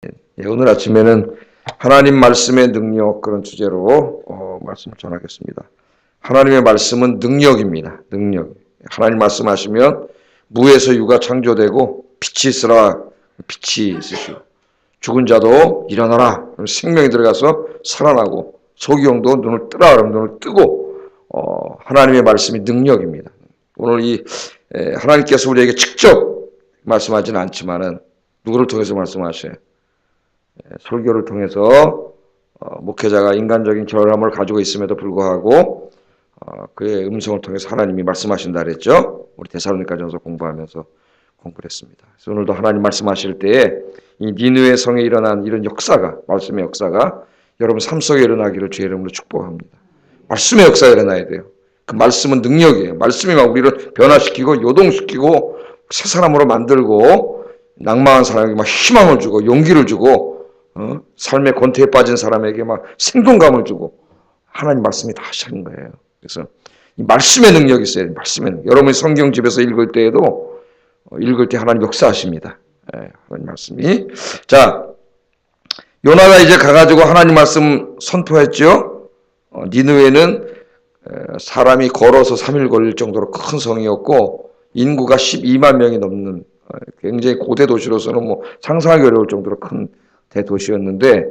예, 오늘 아침에는 하나님 말씀의 능력 그런 주제로 말씀을 전하겠습니다. 하나님의 말씀은 능력입니다. 능력. 하나님 말씀하시면 무에서 유가 창조되고 빛이 있으라 빛이 있으시오. 죽은 자도 일어나라. 생명이 들어가서 살아나고 소기용도 눈을 뜨라 그러면 눈을 뜨고 하나님의 말씀이 능력입니다. 오늘 하나님께서 우리에게 직접 말씀하지는 않지만은 누구를 통해서 말씀하셔요? 설교를 통해서 목회자가 인간적인 결함을 가지고 있음에도 불구하고 그의 음성을 통해서 하나님이 말씀하신다 그랬죠. 우리 데살로니가전서 공부하면서 공부를 했습니다. 그래서 오늘도 하나님 말씀하실 때에 이 니느웨 성에 일어난 이런 역사가, 말씀의 역사가 여러분 삶 속에 일어나기를 주의 이름으로 축복합니다. 말씀의 역사가 일어나야 돼요. 그 말씀은 능력이에요. 말씀이 막 우리를 변화시키고 요동시키고 새 사람으로 만들고 낭망한 사람에게 막 희망을 주고 용기를 주고 삶의 권태에 빠진 사람에게 막 생동감을 주고 하나님 말씀이 다 하시는 거예요. 그래서 이 말씀의 능력이 있어요. 말씀의 능력. 여러분이 성경 집에서 읽을 때에도 읽을 때 하나님 역사하십니다. 하나님 말씀이. 자, 요나가 이제 가가지고 하나님 말씀 선포했죠. 니느웨는 사람이 걸어서 3일 걸릴 정도로 큰 성이었고 인구가 12만 명이 넘는 굉장히 고대 도시로서는 뭐 상상하기 어려울 정도로 큰 대도시였는데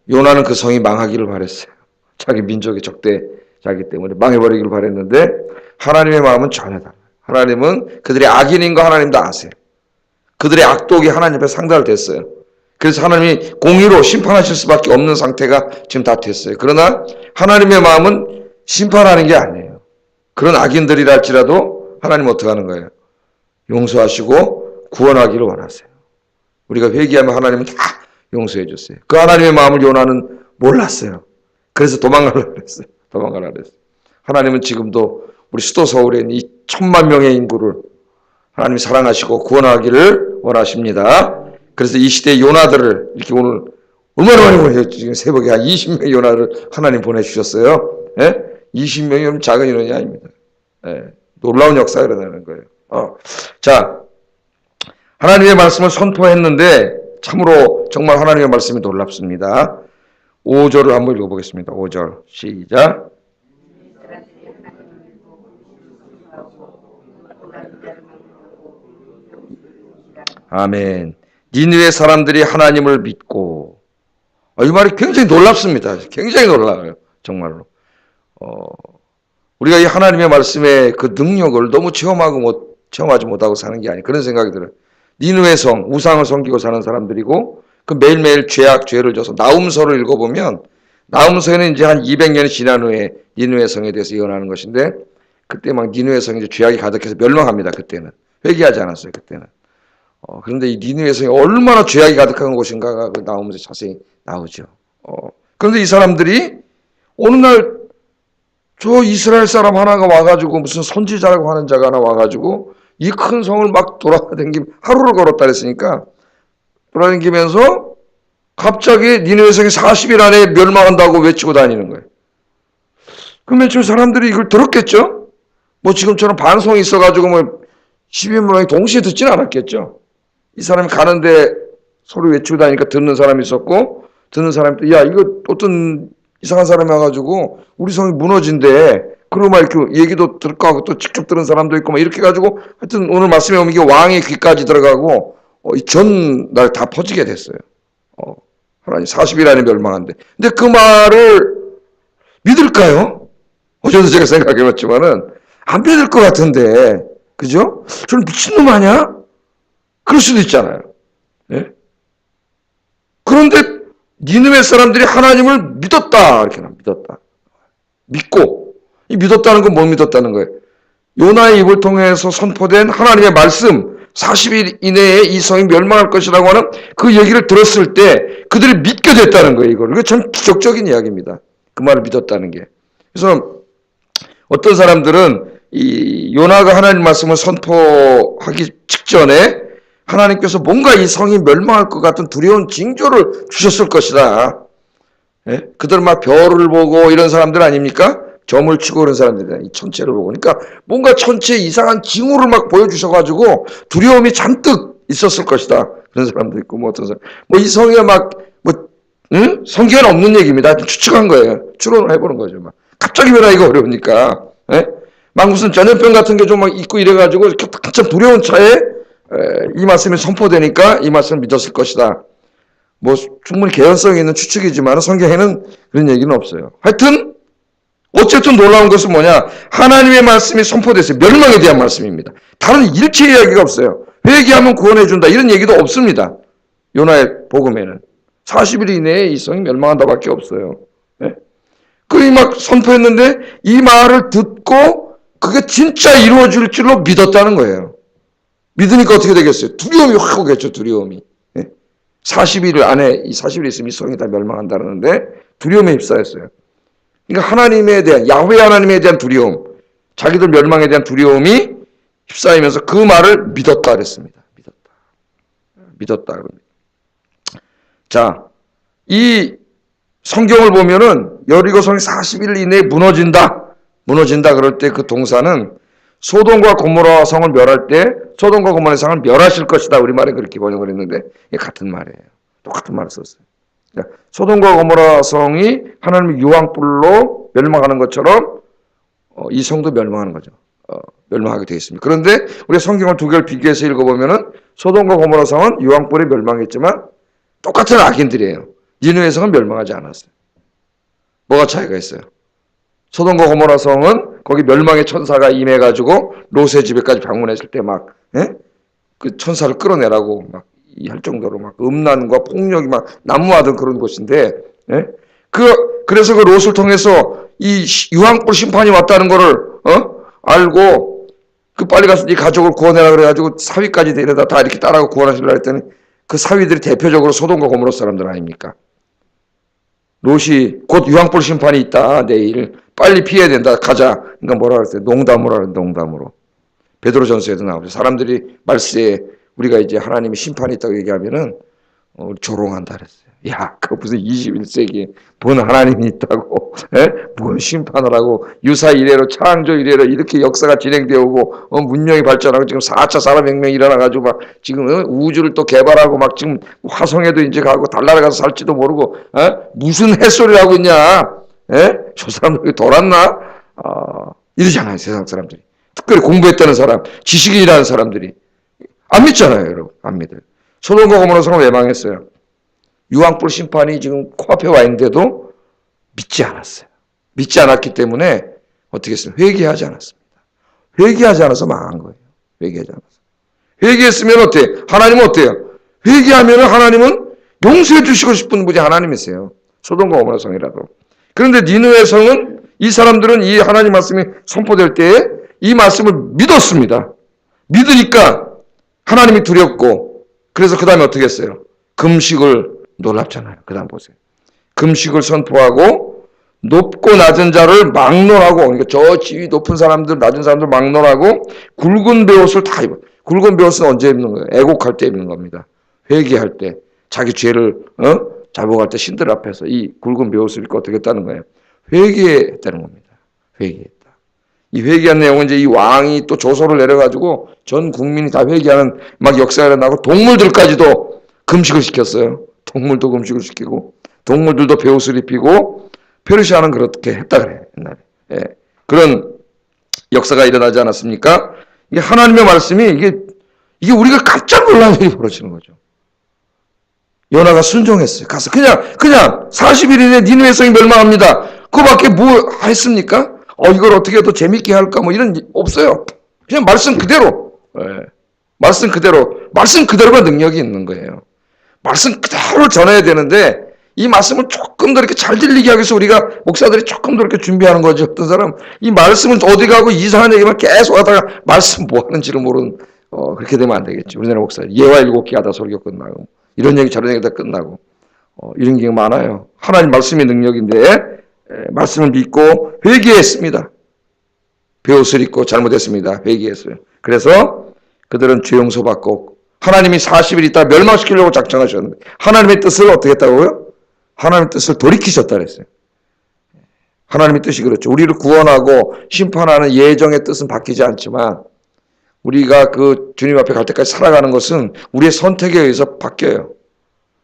요나는 그 성이 망하기를 바랬어요. 자기 민족의 적대자기 때문에 망해버리기를 바랬는데 하나님의 마음은 전혀 달라요. 하나님은 그들의 악인인 거 하나님도 아세요. 그들의 악독이 하나님 앞에 상달됐어요. 그래서 하나님이 공의로 심판하실 수밖에 없는 상태가 지금 다 됐어요. 그러나 하나님의 마음은 심판하는 게 아니에요. 그런 악인들이라 할지라도 하나님 어떻게 하는 거예요? 용서하시고 구원하기를 원하세요. 우리가 회개하면 하나님은 다 용서해 줬어요. 그 하나님의 마음을 요나는 몰랐어요. 그래서 도망가려고 그랬어요. 하나님은 지금도 우리 수도 서울에 있는 이 1000만 명의 인구를 하나님이 사랑하시고 구원하기를 원하십니다. 그래서 이 시대의 요나들을 이렇게 오늘 얼마나 많이 보내셨죠? 지금 새벽에 한 20명의 요나를 하나님 보내주셨어요. 20명이 작은 인원이 아닙니다. 놀라운 역사가 일어나는 거예요. 자, 하나님의 말씀을 선포했는데 참으로 정말 하나님의 말씀이 놀랍습니다. 5절을 한번 읽어보겠습니다. 5절 시작. 아멘. 니느웨 사람들이 하나님을 믿고 이 말이 굉장히 놀랍습니다. 굉장히 놀라워요. 정말로. 우리가 이 하나님의 말씀의 그 능력을 너무 체험하지 못하고 사는 게 아니에요. 그런 생각이 들어요. 니느웨 성, 우상을 섬기고 사는 사람들이고 그 매일매일 죄를 져서 나훔서를 읽어보면 나훔서에는 이제 한 200년이 지난 후에 니느웨 성에 대해서 예언하는 것인데 그때 막 니느웨 성이 이제 죄악이 가득해서 멸망합니다. 그때는. 회개하지 않았어요. 그때는. 그런데 이 니느웨 성이 얼마나 죄악이 가득한 곳인가가 그 나오면서 자세히 나오죠. 그런데 이 사람들이 어느 날 저 이스라엘 사람 하나가 와가지고 무슨 선지자라고 하는 자가 하나 와가지고 이 큰 성을 막 돌아다니면서 하루를 걸었다 그랬으니까 돌아다니면서 갑자기 니느웨 성이 40일 안에 멸망한다고 외치고 다니는 거예요. 그러면 저 사람들이 이걸 들었겠죠? 뭐 지금처럼 반성이 있어가지고 뭐 12만 명이 동시에 듣지는 않았겠죠? 이 사람이 가는데 소리 외치고 다니니까 듣는 사람이 있었고 듣는 사람이 또 야 이거 어떤 이상한 사람이 와가지고 우리 성이 무너진대. 그러고 막 이렇게 얘기도 들고 하고 또 직접 들은 사람도 있고 막 이렇게 해가지고 하여튼 오늘 말씀에 보면 이게 왕의 귀까지 들어가고 전날 다 퍼지게 됐어요. 하나님 40일 안에 멸망한대. 근데 그 말을 믿을까요? 어제도 제가 생각해봤지만은 안 믿을 것 같은데 그죠? 저는 미친놈 아니야? 그럴 수도 있잖아요. 네? 그런데 니느웨 사람들이 하나님을 믿었다. 이렇게 믿었다. 믿고. 이 믿었다는 건 뭘 믿었다는 거예요? 요나의 입을 통해서 선포된 하나님의 말씀 40일 이내에 이 성이 멸망할 것이라고 하는 그 얘기를 들었을 때 그들이 믿게 됐다는 거예요. 이거 참 기적적인 이야기입니다. 그 말을 믿었다는 게. 그래서 어떤 사람들은 이 요나가 하나님 말씀을 선포하기 직전에 하나님께서 뭔가 이 성이 멸망할 것 같은 두려운 징조를 주셨을 것이다. 그들 막 별을 보고 이런 사람들 아닙니까? 점을 치고 그런 사람들이다. 이 천체를 보고. 그러니까 뭔가 천체에 이상한 징후를 막 보여주셔가지고 두려움이 잔뜩 있었을 것이다. 그런 사람도 있고, 뭐 어떤 사람. 뭐 이 성경에 성경에는 없는 얘기입니다. 추측한 거예요. 추론을 해보는 거죠. 막. 갑자기 변하기가 어려우니까. 예? 막 무슨 전염병 같은 게 좀 막 있고 이래가지고 한참 두려운 차에 이 말씀이 선포되니까 이 말씀을 믿었을 것이다. 뭐 충분히 개연성 있는 추측이지만 성경에는 그런 얘기는 없어요. 하여튼 어쨌든 놀라운 것은 뭐냐? 하나님의 말씀이 선포됐어요. 멸망에 대한 말씀입니다. 다른 일체 이야기가 없어요. 회개하면 구원해준다 이런 얘기도 없습니다. 요나의 복음에는 40일 이내에 이 성이 멸망한다밖에 없어요. 네? 그리 막 선포했는데 이 말을 듣고 그게 진짜 이루어질 줄로 믿었다는 거예요. 믿으니까 어떻게 되겠어요? 두려움이 확 오겠죠. 두려움이. 40일 안에 이 40일 있으면 이 성이 다 멸망한다는데 두려움에 휩싸였어요. 그러니까 하나님에 대한 야훼 하나님에 대한 두려움, 자기들 멸망에 대한 두려움이 휩싸이면서 그 말을 믿었다 그랬습니다. 믿었다. 자, 이 성경을 보면은 여리고 성이 40일 이내에 무너진다 그럴 때 그 동사는 소돔과 고모라 성을 멸할 때 소돔과 고모라 성을 멸하실 것이다. 우리말에 그렇게 번역을 했는데 이게 같은 말이에요. 똑같은 말을 썼어요. 그러니까 소돔과 고모라 성이 하나님의 유황불로 멸망하는 것처럼 이 성도 멸망하는 거죠. 멸망하게 되어 있습니다. 그런데 우리 성경을 두 개를 비교해서 읽어보면은 소돔과 고모라 성은 유황불에 멸망했지만 똑같은 악인들이에요. 니느웨 성은 멸망하지 않았어요. 뭐가 차이가 있어요? 소돔과 고모라 성은 거기 멸망의 천사가 임해가지고 롯의 집에까지 방문했을 때 막 그 천사를 끌어내라고 막 할 정도로 막 음란과 폭력이 막 난무하던 그런 곳인데, 그래서 그 롯을 통해서 이 유황불 심판이 왔다는 거를 알고 그 빨리 가서 네 가족을 구원해라 그래가지고 사위까지 데려다 다 이렇게 따라가 구원하시려고 했더니 그 사위들이 대표적으로 소돔과 고모라 사람들 아닙니까? 롯이 곧 유황불 심판이 있다. 내일 빨리 피해야 된다. 가자. 그러니까 뭐라 그랬어요? 농담으로 하는 농담으로. 베드로전서에도 나오죠. 사람들이 말세에 우리가 이제 하나님의 심판이 있다고 얘기하면은 조롱한다 그랬어요. 야, 그 무슨 21세기에 본 하나님이 있다고, 뭔 심판을 하고 유사 이래로 창조 이래로 이렇게 역사가 진행되어 오고 문명이 발전하고 지금 4차 산업혁명이 일어나가지고 막 지금 우주를 또 개발하고 막 지금 화성에도 이제 가고 달나라 가서 살지도 모르고 무슨 햇소리를 하고 있냐? 저 사람들이 돌았나? 이러잖아요, 세상 사람들이. 특별히 공부했다는 사람, 지식인이라는 사람들이. 안 믿잖아요, 여러분. 안 믿어요. 소돔과 고모라 성은 왜 망했어요? 유황불 심판이 지금 코앞에 와 있는데도 믿지 않았어요. 믿지 않았기 때문에 어떻게 했어요? 회개하지 않았습니다. 회개하지 않아서 망한 거예요. 회개하지 않아서. 회개했으면 어때요? 하나님은 어때요? 회개하면 하나님은 용서해 주시고 싶은 분이 하나님이세요. 소돔과 고모라 성이라도. 그런데 니느웨 성은 이 사람들은 이 하나님 말씀이 선포될 때에 이 말씀을 믿었습니다. 믿으니까 하나님이 두렵고 그래서 그 다음에 어떻게 했어요? 금식을 놀랍잖아요. 그 다음 보세요. 금식을 선포하고 높고 낮은 자를 막론하고 그러니까 저 지위 높은 사람들 낮은 사람들 막론하고 굵은 베옷을 다 입어. 굵은 베옷은 언제 입는 거예요? 애곡할 때 입는 겁니다. 회개할 때 자기 죄를 자복할 때 신들 앞에서 이 굵은 베옷을 입고 어떻게 했다는 거예요? 회개했다는 겁니다. 회개했다. 이 회개한 내용은 이제 이 왕이 또 조서를 내려가지고 전 국민이 다 회개하는 막 역사가 일어나고 동물들까지도 금식을 시켰어요. 동물도 금식을 시키고 동물들도 베옷을 입히고 페르시아는 그렇게 했다 그래요. 옛날에. 그런 역사가 일어나지 않았습니까? 이게 하나님의 말씀이 이게 우리가 깜짝 놀라는 일이 벌어지는 거죠. 요나가 순종했어요. 가서 그냥 40일 이내 니느웨 성이 멸망합니다. 그거밖에 뭐 했습니까? 이걸 어떻게 더 재밌게 할까? 뭐 이런 없어요. 그냥 말씀 그대로. 말씀 그대로가 능력이 있는 거예요. 말씀 그대로 전해야 되는데 이 말씀을 조금 더 이렇게 잘 들리게 하기 위해서 우리가 목사들이 조금 더 이렇게 준비하는 거죠. 어떤 사람 이 말씀은 어디 가고 이상한 얘기만 계속 하다가 말씀 뭐 하는지를 모르는 그렇게 되면 안 되겠죠. 우리나라 목사들 예화 7개 하다 설교 끝나고 이런 얘기 저런 얘기 다 끝나고 이런 게 많아요. 하나님 말씀의 능력인데 말씀을 믿고 회개했습니다. 베옷을 입고 잘못했습니다. 회개했어요. 그래서 그들은 죄 용서받고 하나님이 40일 있다 멸망시키려고 작정하셨는데 하나님의 뜻을 어떻게 했다고요? 하나님의 뜻을 돌이키셨다 그랬어요. 하나님의 뜻이 그렇죠. 우리를 구원하고 심판하는 예정의 뜻은 바뀌지 않지만 우리가 그 주님 앞에 갈 때까지 살아가는 것은 우리의 선택에 의해서 바뀌어요.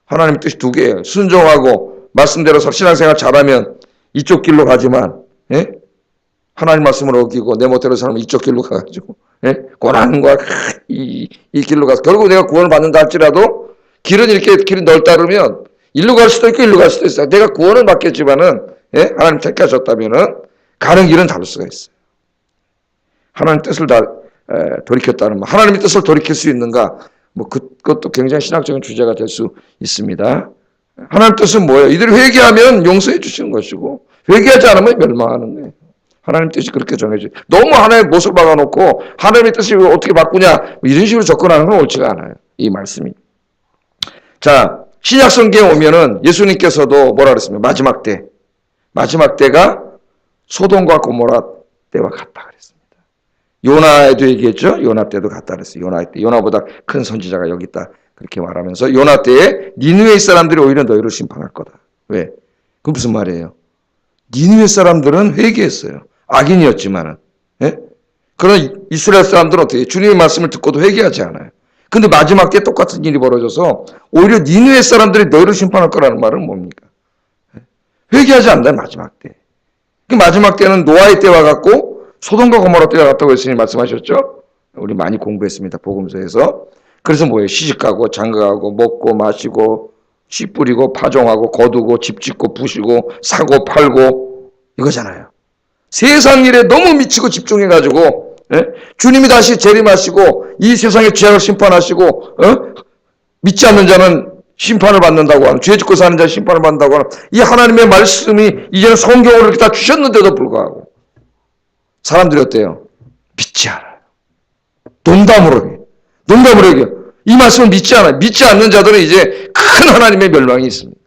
하나님 뜻이 두 개예요. 순종하고 말씀대로 신앙생활 잘하면 이쪽 길로 가지만, 예? 하나님 말씀을 어기고 내 멋대로 살면 이쪽 길로 가가지고, 예? 고난과 이 길로 가서 결국 내가 구원을 받는다 할지라도 길은 이렇게 길이 넓다 그러면 일로 갈 수도 있고 일로 갈 수도 있어요. 내가 구원을 받겠지만은, 예? 하나님 택하셨다면은 가는 길은 다를 수가 있어요. 하나님 뜻을 돌이켰다는 말. 하나님의 뜻을 돌이킬 수 있는가? 뭐 그것도 굉장히 신학적인 주제가 될 수 있습니다. 하나님 뜻은 뭐예요? 이들이 회개하면 용서해 주시는 것이고 회개하지 않으면 멸망하는 거예요. 하나님 뜻이 그렇게 정해져요. 너무 하나님의 못을 박아놓고 하나님의 뜻이 어떻게 바꾸냐 이런 식으로 접근하는 건 옳지가 않아요. 이 말씀이. 자, 신약 성경에 오면은 예수님께서도 뭐라 그랬습니까? 마지막 때가 소돔과 고모라 때와 같다 그랬습니다. 요나에도 얘기했죠. 요나 때도 같다 그랬어요. 요나 때 요나보다 큰 선지자가 여기 있다 그렇게 말하면서 요나 때에 니느웨 사람들이 오히려 너희를 심판할 거다. 왜? 그 무슨 말이에요? 니느웨 사람들은 회개했어요. 악인이었지만은. 예? 그런 이스라엘 사람들은 어떻게 주님의 말씀을 듣고도 회개하지 않아요. 근데 마지막 때 똑같은 일이 벌어져서 오히려 니느웨 사람들이 너희를 심판할 거라는 말은 뭡니까? 회개하지 않는다 마지막 때. 그 마지막 때는 노아의 때와 같고 소돔과 고모라 때와 같다고 예수님이 말씀하셨죠? 우리 많이 공부했습니다. 복음서에서. 그래서 뭐예요? 시집가고 장가가고 먹고 마시고 씨 뿌리고 파종하고 거두고 집 짓고 부시고 사고 팔고 이거잖아요. 세상 일에 너무 미치고 집중해가지고 주님이 다시 재림하시고 이 세상의 죄악을 심판하시고 믿지 않는 자는 심판을 받는다고 하는, 죄 짓고 사는 자 심판을 받는다고 하는 이 하나님의 말씀이 이제는 성경으로 이렇게 다 주셨는데도 불구하고 사람들이 어때요? 믿지 않아요. 농담으로 얘기해요. 이 말씀을 믿지 않아요. 믿지 않는 자들은 이제 큰 하나님의 멸망이 있습니다.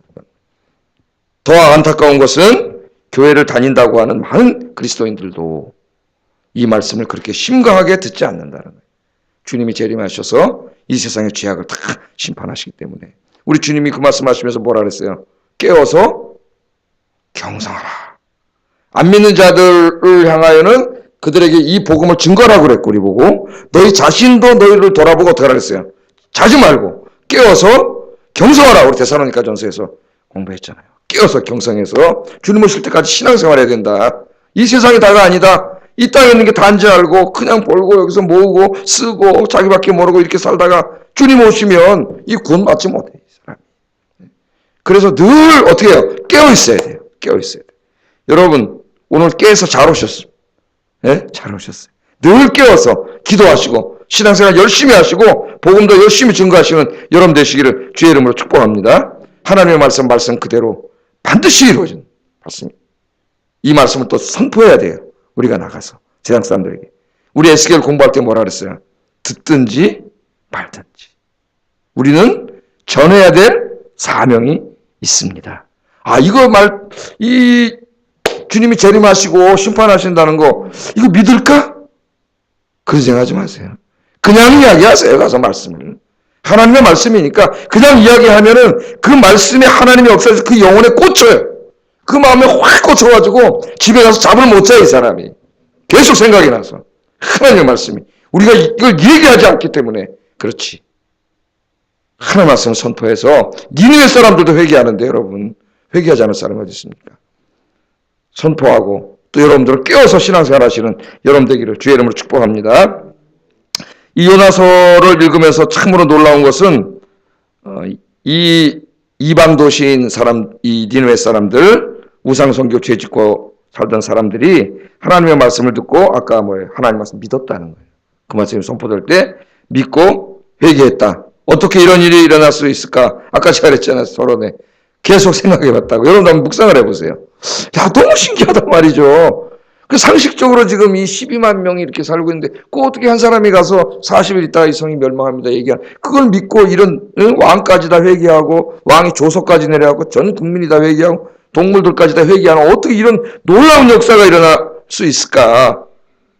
더 안타까운 것은 교회를 다닌다고 하는 많은 그리스도인들도 이 말씀을 그렇게 심각하게 듣지 않는다는 거예요. 주님이 재림하셔서 이 세상의 죄악을 다 심판하시기 때문에 우리 주님이 그 말씀하시면서 뭐라 그랬어요? 깨어서 경성하라. 안 믿는 자들을 향하여는 그들에게 이 복음을 증거하라고 그랬고 우리 보고 너희 자신도 너희를 돌아보고 어떻게 하라 그랬어요? 자지 말고 깨어서 경성하라. 우리 데살로니가 전서에서 공부했잖아요. 깨어서 경성해서 주님 오실 때까지 신앙생활 해야 된다. 이 세상이 다가 아니다. 이 땅에 있는 게 단지 알고 그냥 벌고 여기서 모으고 쓰고 자기밖에 모르고 이렇게 살다가 주님 오시면 이 구원 받지 못해. 그래서 늘 어떻게 해요? 깨어 있어야 돼요. 깨어 있어야 돼요. 여러분 오늘 깨어서 잘 오셨어요. 네? 잘 오셨어요. 늘 깨어서 기도하시고 신앙생활 열심히 하시고 복음도 열심히 증거하시는 여러분 되시기를 주의 이름으로 축복합니다. 하나님의 말씀 그대로 반드시 이루어진 말씀입니다. 이 말씀을 또 선포해야 돼요. 우리가 나가서 세상 사람들에게. 우리 에스겔 공부할 때 뭐라 그랬어요? 듣든지 말든지. 우리는 전해야 될 사명이 있습니다. 이 주님이 재림하시고 심판하신다는 거 이거 믿을까? 그런 생각하지 마세요. 그냥 이야기하세요. 가서 말씀을. 하나님의 말씀이니까 그냥 이야기하면은 그 말씀에 하나님의 역사에서 그 영혼에 꽂혀요. 그 마음에 확 꽂혀가지고 집에 가서 잠을 못 자요, 이 사람이. 계속 생각이 나서. 하나님의 말씀이. 우리가 이걸 얘기하지 않기 때문에 그렇지. 하나님의 말씀을 선포해서 니느웨 사람들도 회개하는데 여러분 회개하지 않을 사람이 어디 있습니까? 선포하고 또 여러분들을 깨워서 신앙생활 하시는 여러분 되기를 주의 이름으로 축복합니다. 이 요나서를 읽으면서 참으로 놀라운 것은 이 이방 도시인 사람, 이 니느웨 사람들, 우상선교 죄 짓고 살던 사람들이 하나님의 말씀을 듣고 아까 하나님 말씀 믿었다는 거예요. 그 말씀이 선포될 때 믿고 회개했다. 어떻게 이런 일이 일어날 수 있을까? 아까 제가 그랬잖아요. 서론에. 계속 생각해봤다고. 여러분 한번 묵상을 해보세요. 야, 너무 신기하단 말이죠. 그 상식적으로 지금 이 12만 명이 이렇게 살고 있는데 그 어떻게 한 사람이 가서 40일 있다가 이 성이 멸망합니다. 얘기하는 그걸 믿고 이런 왕까지 다 회개하고 왕이 조서까지 내려가고 전 국민이 다 회개하고 동물들까지 다 회개하는 어떻게 이런 놀라운 역사가 일어날 수 있을까?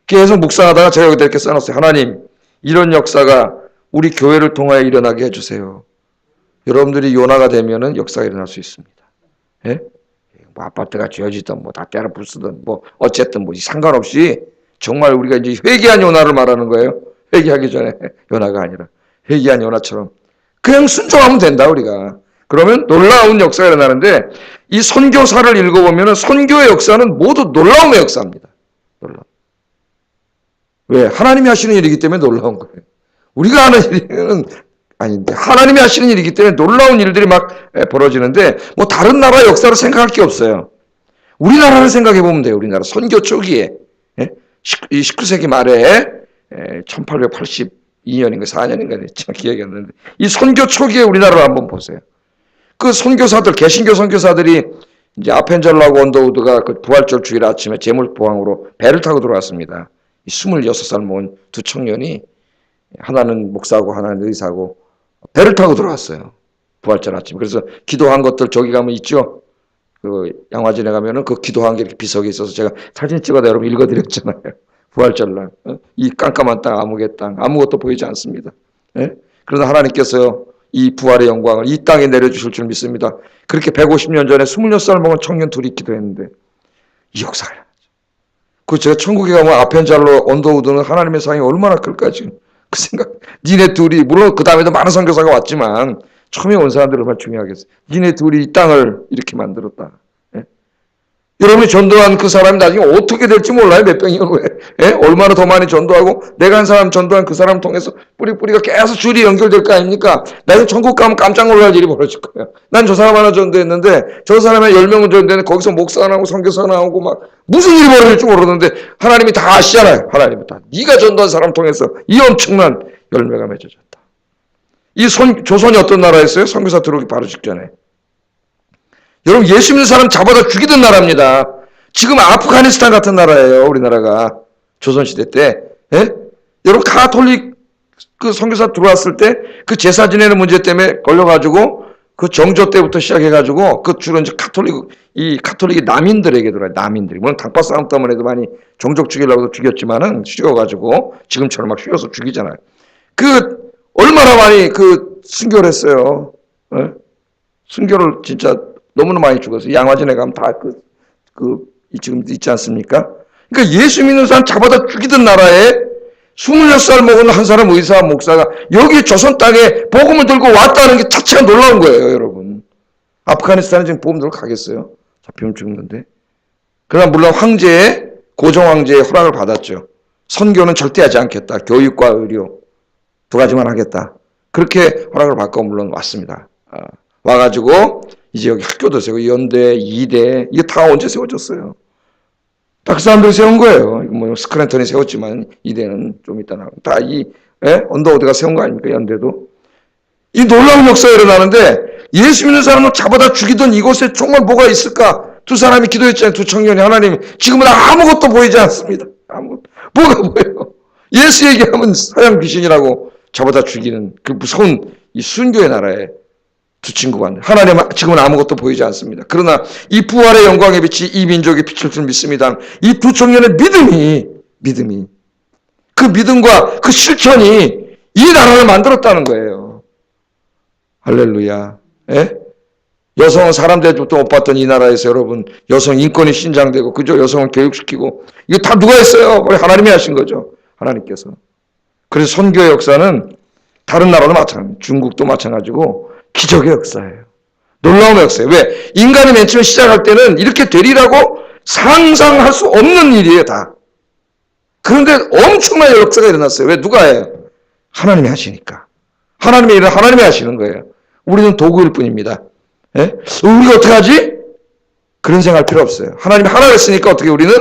계속 묵상하다가 제가 여기다 이렇게 써놨어요. 하나님, 이런 역사가 우리 교회를 통하여 일어나게 해주세요. 여러분들이 요나가 되면은 역사가 일어날 수 있습니다. 예? 뭐 아파트가 지어지든 뭐 다 때려 부수든 뭐 어쨌든 뭐 상관없이 정말 우리가 이제 회개한 요나를 말하는 거예요. 회개하기 전에 요나가 아니라 회개한 요나처럼 그냥 순종하면 된다 우리가. 그러면 놀라운 역사가 일어나는데 이 선교사를 읽어보면 선교의 역사는 모두 놀라움의 역사입니다. 놀라움. 왜? 하나님이 하시는 일이기 때문에 놀라운 거예요. 우리가 하는 일은 아닌데 하나님이 하시는 일이기 때문에 놀라운 일들이 막 벌어지는데 뭐 다른 나라 역사를 생각할 게 없어요. 우리나라를 생각해 보면 돼요. 우리나라 선교 초기에 19세기 말에 1882년인가 4년인가 참 기억이 안 나는데 이 선교 초기에 우리나라를 한번 보세요. 그 선교사들 개신교 선교사들이 이제 아펜젤러하고 언더우드가 그 부활절 주일 아침에 제물포항으로 배를 타고 들어왔습니다. 26살 먹은 두 청년이 하나는 목사고 하나는 의사고 배를 타고 들어왔어요. 부활절 아침. 그래서 기도한 것들 저기 가면 있죠. 그 양화진에 가면은 그 기도한 게 이렇게 비석이 있어서 제가 사진 찍어다 여러분 읽어드렸잖아요. 부활절날 이 깜깜한 땅 암흑의 땅 아무것도 보이지 않습니다. 예? 그러나 하나님께서 이 부활의 영광을 이 땅에 내려주실 줄 믿습니다. 그렇게 150년 전에 26살 먹은 청년 둘이 기도했는데 이 역사가 일어나죠. 그 제가 천국에 가면 아펜잘로 언더우드는 하나님의 상이 얼마나 클까 지금 그 생각. 니네 둘이 물론 그 다음에도 많은 선교사가 왔지만 처음에 온 사람들을 정말 중요하겠어요. 니네 둘이 이 땅을 이렇게 만들었다. 예? 여러분이 전도한 그 사람이 나중에 어떻게 될지 몰라요. 몇 병이면 왜? 예? 얼마나 더 많이 전도하고 내가 한 사람 전도한 그 사람 통해서 뿌리가 계속 줄이 연결될 거 아닙니까? 나중에 천국 가면 깜짝 놀랄 일이 벌어질 거예요. 난 저 사람 하나 전도했는데 저 사람의 10명은 전도했는데 거기서 목사 나오고 선교사 나오고 막 무슨 일이 벌어질지 모르는데 하나님이 다 아시잖아요. 하나님이 다. 네가 전도한 사람 통해서 이 엄청난 열매가 맺어졌다. 이 조선이 어떤 나라였어요? 선교사 들어오기 바로 직전에. 여러분 예수 믿는 사람 잡아다 죽이던 나라입니다. 지금 아프가니스탄 같은 나라예요. 우리나라가 조선시대 때. 예? 여러분 가톨릭 그 선교사 들어왔을 때 그 제사 지내는 문제 때문에 걸려가지고 그 정조 때부터 시작해가지고 그 주로 이제 가톨릭이 남인들에게 들어와요. 남인들이. 물론 당파 싸움 때문에도 많이 종족 죽이려고도 죽였지만은 죽여가지고 지금처럼 막 휘어서 죽이잖아요. 그 얼마나 많이 그 순교를 했어요. 예? 순교를 진짜 너무나 많이 죽었어요. 양화진에 가면 다 지금 있지 않습니까? 그러니까 예수 믿는 사람 잡아다 죽이던 나라에 26살 먹은 한 사람 의사 목사가 여기 조선 땅에 복음을 들고 왔다는 게 자체가 놀라운 거예요, 여러분. 아프가니스탄에 지금 복음 들고 가겠어요? 잡히면 죽는데. 그러나 물론 고종 황제의 허락을 받았죠. 선교는 절대 하지 않겠다. 교육과 의료 두 가지만 하겠다. 그렇게 허락을 받고 물론 왔습니다. 와가지고 이제 여기 학교도 세우고 연대, 이대 이게 다 언제 세워졌어요? 다 그 사람들이 세운 거예요. 뭐 스크랜턴이 세웠지만 이대는 좀 이따 나오고 다 언더우드가 세운 거 아닙니까? 연대도. 이 놀라운 역사가 일어나는데 예수 믿는 사람을 잡아다 죽이던 이곳에 정말 뭐가 있을까? 두 사람이 기도했잖아요. 두 청년이 하나님 지금은 아무것도 보이지 않습니다. 아무것도. 뭐가 보여요? 예수 얘기하면 사양 귀신이라고 잡아다 죽이는 그 무서운 이 순교의 나라에 두 친구가 하나님 지금은 아무것도 보이지 않습니다. 그러나 이 부활의 영광의 빛이 이 민족에 비칠 줄 믿습니다. 이 두 청년의 믿음이 그 믿음과 그 실천이 이 나라를 만들었다는 거예요. 할렐루야. 예? 여성은 사람 대접도 못 받던 이 나라에서 여러분 여성 인권이 신장되고 그죠? 여성을 교육시키고 이거 다 누가 했어요? 하나님이 하신 거죠. 하나님께서. 그래서 선교의 역사는 다른 나라도 마찬가지입니다. 중국도 마찬가지고 기적의 역사예요. 놀라움의 역사예요. 왜? 인간이 맨 처음에 시작할 때는 이렇게 되리라고 상상할 수 없는 일이에요. 다. 그런데 엄청난 역사가 일어났어요. 왜? 누가 해요? 하나님이 하시니까. 하나님의 일은 하나님이 하시는 거예요. 우리는 도구일 뿐입니다. 예? 우리가 어떻게 하지? 그런 생각할 필요 없어요. 하나님이 하나를 했으니까 어떻게 우리는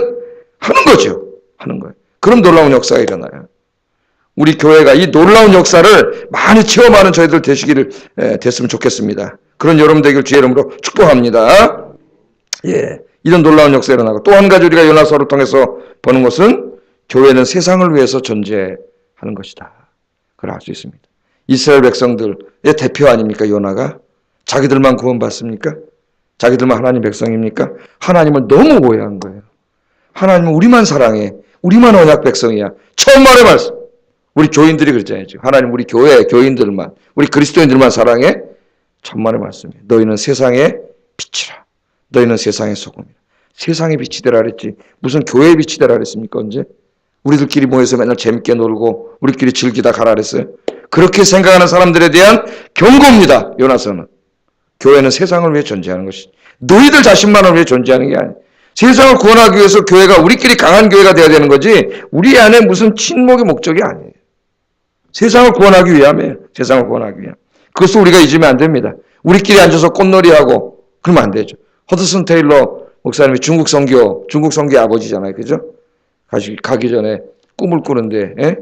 하는 거죠. 하는 거예요. 그럼 놀라운 역사가 일어나요. 우리 교회가 이 놀라운 역사를 많이 체험하는 저희들 되시기를 됐으면 좋겠습니다. 그런 여러분 되길 주의 이름으로 축복합니다. 예, 이런 놀라운 역사 일어나고 또 한 가지 우리가 요나서를 통해서 보는 것은 교회는 세상을 위해서 존재하는 것이다. 그걸 알 수 있습니다. 이스라엘 백성들의 대표 아닙니까? 요나가 자기들만 구원받습니까? 자기들만 하나님 백성입니까? 하나님을 너무 오해한 거예요. 하나님은 우리만 사랑해. 우리만 언약 백성이야. 천만의 말씀. 우리 교인들이 그랬잖아요. 하나님 우리 교회 교인들만 우리 그리스도인들만 사랑해. 천만의 말씀이에요. 너희는 세상의 빛이라. 너희는 세상의 소금이라. 세상의 빛이 되라 그랬지. 무슨 교회의 빛이 되라 그랬습니까? 언제? 우리들끼리 모여서 맨날 재밌게 놀고 우리끼리 즐기다 가라 그랬어요. 그렇게 생각하는 사람들에 대한 경고입니다. 요나서는. 교회는 세상을 위해 존재하는 것이 너희들 자신만을 위해 존재하는 게 아니에요. 세상을 구원하기 위해서 교회가 우리끼리 강한 교회가 돼야 되는 거지 우리 안에 무슨 친목의 목적이 아니에요. 세상을 구원하기 위함이에요. 세상을 구원하기 위함. 그것도 우리가 잊으면 안 됩니다. 우리끼리 앉아서 꽃놀이하고 그러면 안 되죠. 허드슨 테일러 목사님이 중국 선교의 아버지잖아요. 그죠? 가기 전에 꿈을 꾸는데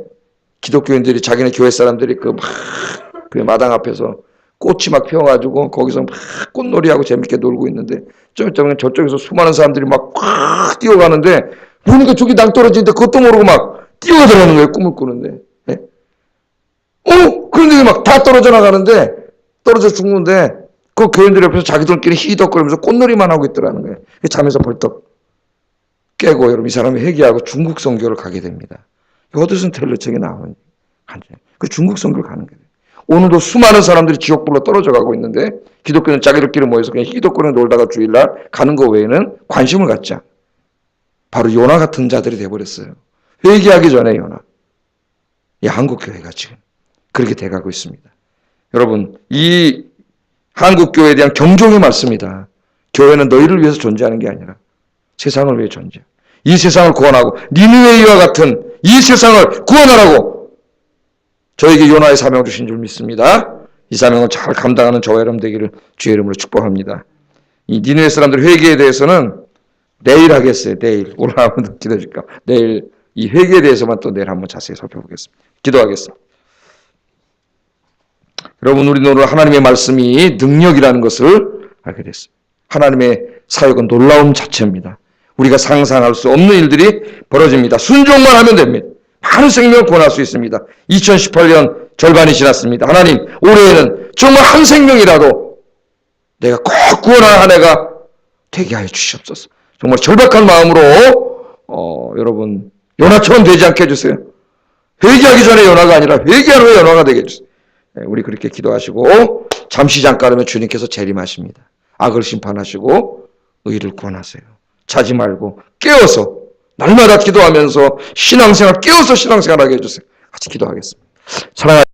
기독교인들이 자기네 교회 사람들이 그 마당 앞에서 꽃이 막 피어가지고 거기서 막 꽃놀이하고 재밌게 놀고 있는데 좀 있다면 저쪽에서 수많은 사람들이 막 꽉 뛰어가는데 보니까 저기 낭떠러지인데 그것도 모르고 막 뛰어들어가는 거예요. 꿈을 꾸는데. 그런데 막 다 떨어져 나가는데 떨어져 죽는데 그 교인들 옆에서 자기들끼리 히덕거리면서 꽃놀이만 하고 있더라는 거예요. 잠에서 벌떡 깨고 여러분 이 사람이 회개하고 중국 선교를 가게 됩니다. 허드슨 테일러 책에 나오는 그 중국 선교를 가는 거예요. 오늘도 수많은 사람들이 지옥불로 떨어져 가고 있는데 기독교는 자기들끼리 모여서 그냥 히덕거리며 놀다가 주일날 가는 거 외에는 관심을 갖지 않아요. 바로 요나 같은 자들이 돼버렸어요. 회개하기 전에 요나. 이 한국교회가 지금 그렇게 돼가고 있습니다. 여러분 이 한국교회에 대한 경종의 말씀이다. 교회는 너희를 위해서 존재하는 게 아니라 세상을 위해 존재해. 이 세상을 구원하고 니느웨이와 같은 이 세상을 구원하라고 저에게 요나의 사명을 주신 줄 믿습니다. 이 사명을 잘 감당하는 저와 여러분 되기를 주의 이름으로 축복합니다. 이 니느웨 사람들 회개에 대해서는 내일 하겠어요. 내일. 오늘 한번 기도해 줄까? 내일 이 회개에 대해서만 또 내일 한번 자세히 살펴보겠습니다. 기도하겠습니다. 여러분 우리는 오늘 하나님의 말씀이 능력이라는 것을 알게 됐어요. 하나님의 사역은 놀라움 자체입니다. 우리가 상상할 수 없는 일들이 벌어집니다. 순종만 하면 됩니다. 많은 생명을 구원할 수 있습니다. 2018년 절반이 지났습니다. 하나님 올해에는 정말 한 생명이라도 내가 꼭 구원할 한 해가 되게 하여 주시옵소서. 정말 절박한 마음으로 여러분 요나처럼 되지 않게 해주세요. 회개하기 전에 요나가 아니라 회개한 후에 요나가 되게 해주세요. 우리 그렇게 기도하시고 잠시 잠깐이면 주님께서 재림하십니다. 악을 심판하시고 의를 구원하세요. 자지 말고 깨어서 날마다 기도하면서 신앙생활 깨어서 신앙생활하게 해주세요. 같이 기도하겠습니다. 사랑하는